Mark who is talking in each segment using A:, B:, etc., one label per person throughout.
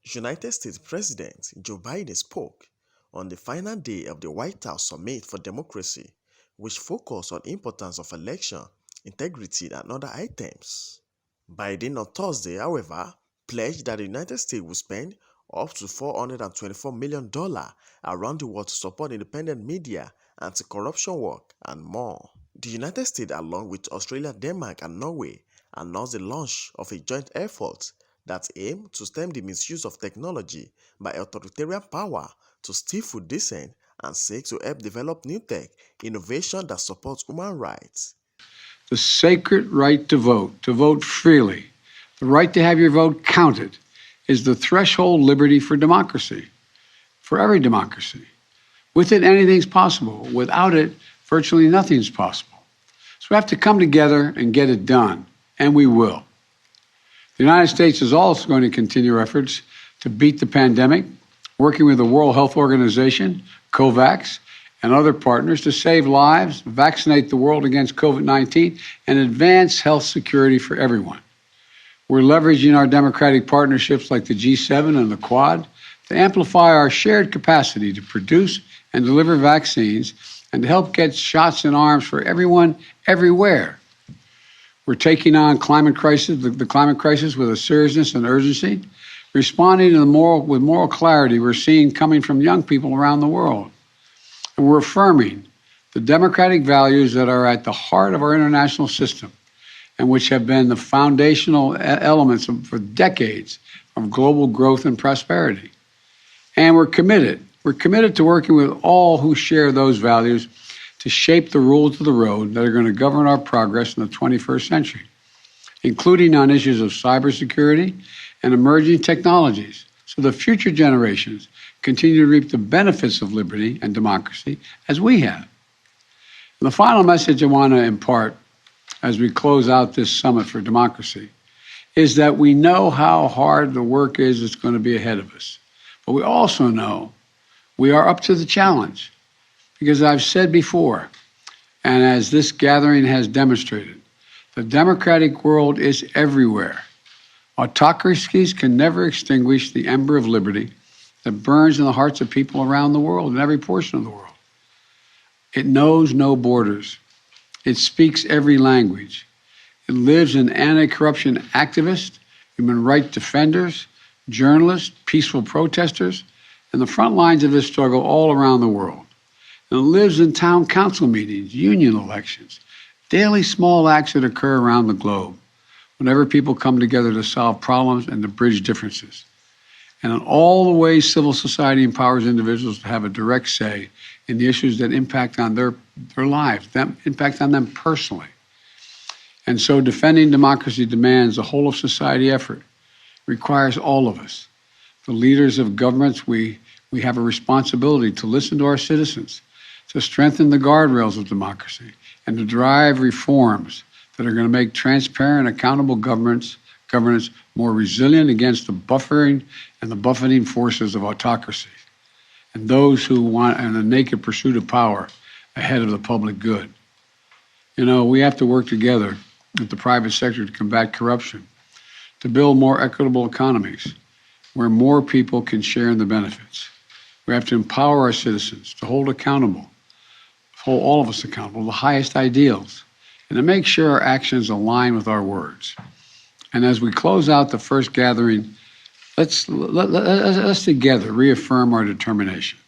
A: United States President Joe Biden spoke on the final day of the White House Summit for Democracy, which focused on importance of election integrity and other items. Biden on Thursday, however, pledged that the United States will spend up to $424 million around the world to support independent media, anti-corruption work, and more. The United States, along with Australia, Denmark, and Norway, announced the launch of a joint effort that aims to stem the misuse of technology by authoritarian power to stifle dissent and seek to help develop new tech innovation that supports human rights.
B: The sacred right to vote freely, the right to have your vote counted, is the threshold liberty for democracy, for every democracy. With it, anything's possible. Without it, virtually nothing's possible. So we have to come together and get it done, and we will. The United States is also going to continue efforts to beat the pandemic, working with the World Health Organization, COVAX, and other partners to save lives, vaccinate the world against COVID-19, and advance health security for everyone. We're leveraging our democratic partnerships like the G7 and the Quad to amplify our shared capacity to produce and deliver vaccines and to help get shots in arms for everyone, everywhere. We're taking on the climate crisis with a seriousness and urgency, responding with moral clarity we're seeing coming from young people around the world. And we're affirming the democratic values that are at the heart of our international system and which have been the foundational elements for decades of global growth and prosperity. And we're committed to working with all who share those values to shape the rules of the road that are going to govern our progress in the 21st century, including on issues of cybersecurity and emerging technologies, so the future generations continue to reap the benefits of liberty and democracy as we have. And the final message I want to impart as we close out this Summit for Democracy is that we know how hard the work is that's going to be ahead of us. But we also know we are up to the challenge because I've said before, and as this gathering has demonstrated, the democratic world is everywhere. Autocracies can never extinguish the ember of liberty that burns in the hearts of people around the world, in every portion of the world. It knows no borders. It speaks every language. It lives in anti-corruption activists, human rights defenders, journalists, peaceful protesters, and the front lines of this struggle all around the world. And it lives in town council meetings, union elections, daily small acts that occur around the globe, whenever people come together to solve problems and to bridge differences. And in all the ways civil society empowers individuals to have a direct say in the issues that impact on their lives, impact on them personally. And so defending democracy demands a whole of society effort, requires all of us. The leaders of governments, we have a responsibility to listen to our citizens, to strengthen the guardrails of democracy, and to drive reforms that are going to make transparent, accountable governance more resilient against the buffering and the buffeting forces of autocracy and those who want in a naked pursuit of power ahead of the public good. You know, we have to work together with the private sector to combat corruption, to build more equitable economies where more people can share in the benefits. We have to empower our citizens to hold all of us accountable to the highest ideals, and to make sure our actions align with our words. And as we close out the first gathering, let's together reaffirm our determination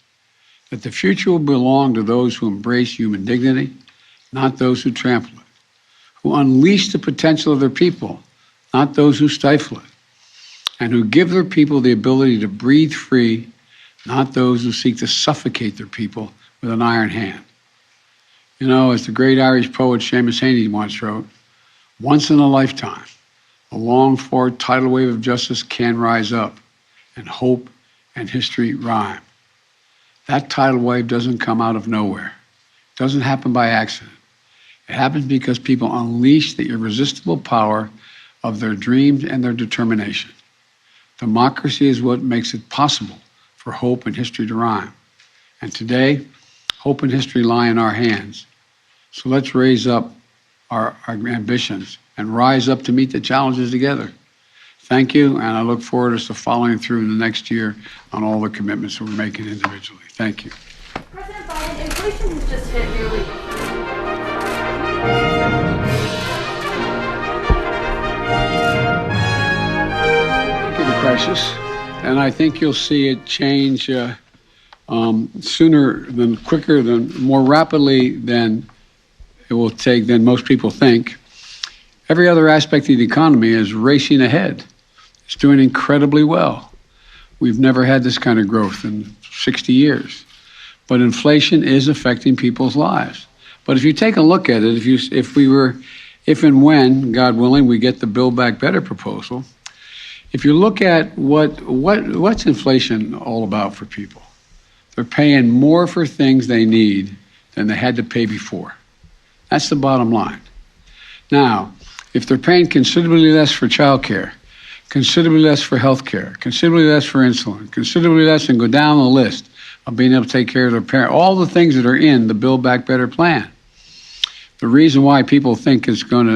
B: that the future will belong to those who embrace human dignity, not those who trample it, who unleash the potential of their people, not those who stifle it, and who give their people the ability to breathe free, not those who seek to suffocate their people with an iron hand. You know, as the great Irish poet Seamus Heaney once wrote, once in a lifetime, a longed-for tidal wave of justice can rise up, and hope and history rhyme. That tidal wave doesn't come out of nowhere. It doesn't happen by accident. It happens because people unleash the irresistible power of their dreams and their determination. Democracy is what makes it possible for hope and history to rhyme. And today, hope and history lie in our hands. So let's raise up our ambitions and rise up to meet the challenges together. Thank you, and I look forward to us to following through in the next year on all the commitments that we're making individually. Thank you.
C: President Biden, inflation has just hit nearly.
B: The crisis, and I think you'll see it change sooner than quicker than more rapidly than it will take than most people think. Every other aspect of the economy is racing ahead. It's doing incredibly well. We've never had this kind of growth in 60 years. But inflation is affecting people's lives. But if you take a look at it, if and when, God willing, we get the Build Back Better proposal, if you look at what's inflation all about for people, they're paying more for things they need than they had to pay before. That's the bottom line. Now, if they're paying considerably less for childcare, considerably less for health care, considerably less for insulin, considerably less, and go down the list of being able to take care of their parents, all the things that are in the Build Back Better plan. The reason why economists think it's going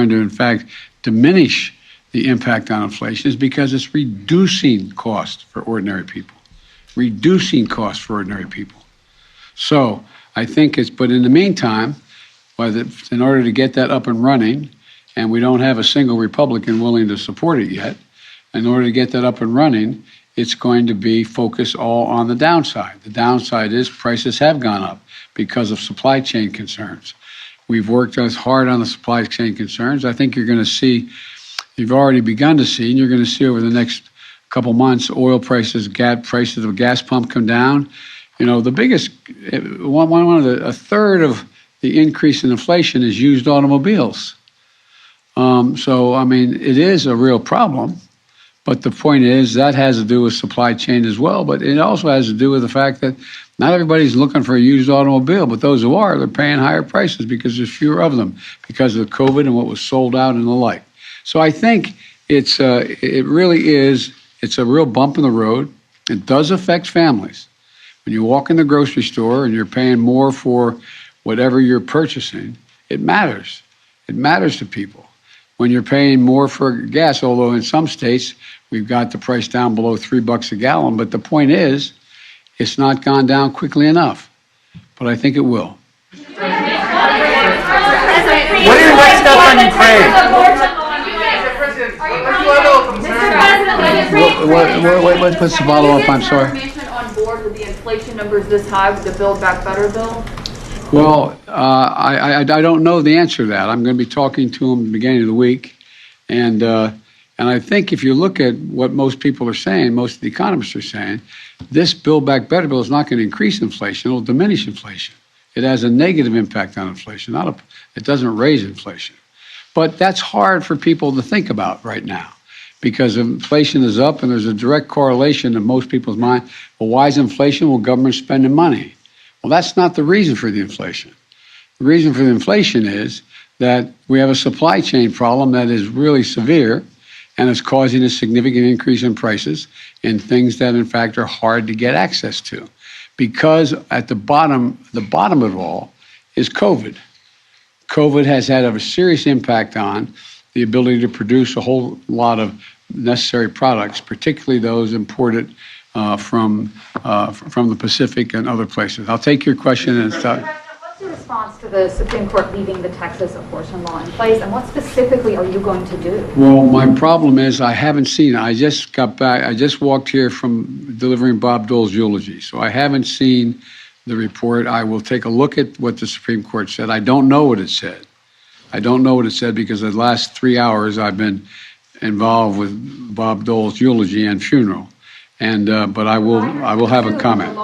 B: to, in fact, diminish the impact on inflation is because it's reducing costs for ordinary people. So I think but in the meantime, in order to get that up and running, and we don't have a single Republican willing to support it yet, in order to get that up and running, it's going to be focused all on the downside. The downside is prices have gone up because of supply chain concerns. We've worked as hard on the supply chain concerns. I think you've already begun to see, and you're going to see over the next couple months, oil prices, prices of gas pump come down. You know, the biggest, a third of the increase in inflation is used automobiles. So, I mean, it is a real problem. But the point is that has to do with supply chain as well. But it also has to do with the fact that not everybody's looking for a used automobile, but those who are, they're paying higher prices because there's fewer of them because of COVID and what was sold out and the like. So I think it's a real bump in the road. It does affect families. When you walk in the grocery store and you're paying more for whatever you're purchasing, it matters. It matters to people. When you're paying more for gas, although in some states we've got the price down below $3 a gallon, but the point is, it's not gone down quickly enough. But I think it will.
D: What are your next steps on Ukraine?
B: What's the follow-up? I'm sorry.
C: Is the on board with the inflation numbers this high with the Build Back Better bill?
B: Well, I don't know the answer to that. I'm going to be talking to him at the beginning of the week. And I think if you look at what most people are saying, most of the economists are saying, this Build Back Better bill is not going to increase inflation. It will diminish inflation. It has a negative impact on inflation. It doesn't raise inflation. But that's hard for people to think about right now because inflation is up and there's a direct correlation in most people's mind. Well, why is inflation? Well, government's spending money. Well, that's not the reason for the inflation. The reason for the inflation is that we have a supply chain problem that is really severe and is causing a significant increase in prices in things that, in fact, are hard to get access to. Because at the bottom of it all is COVID. COVID has had a serious impact on the ability to produce a whole lot of necessary products, particularly those imported from the Pacific and other places. I'll take your question and start.
C: What's your response to the Supreme Court leaving the Texas abortion law in place, and what specifically are you going to do?
B: Well, my problem is I haven't seen it. I just got back. I just walked here from delivering Bob Dole's eulogy, so I haven't seen the report. I will take a look at what the Supreme Court said. I don't know what it said. Because the last 3 hours I've been involved with Bob Dole's eulogy and funeral. But I will have a comment.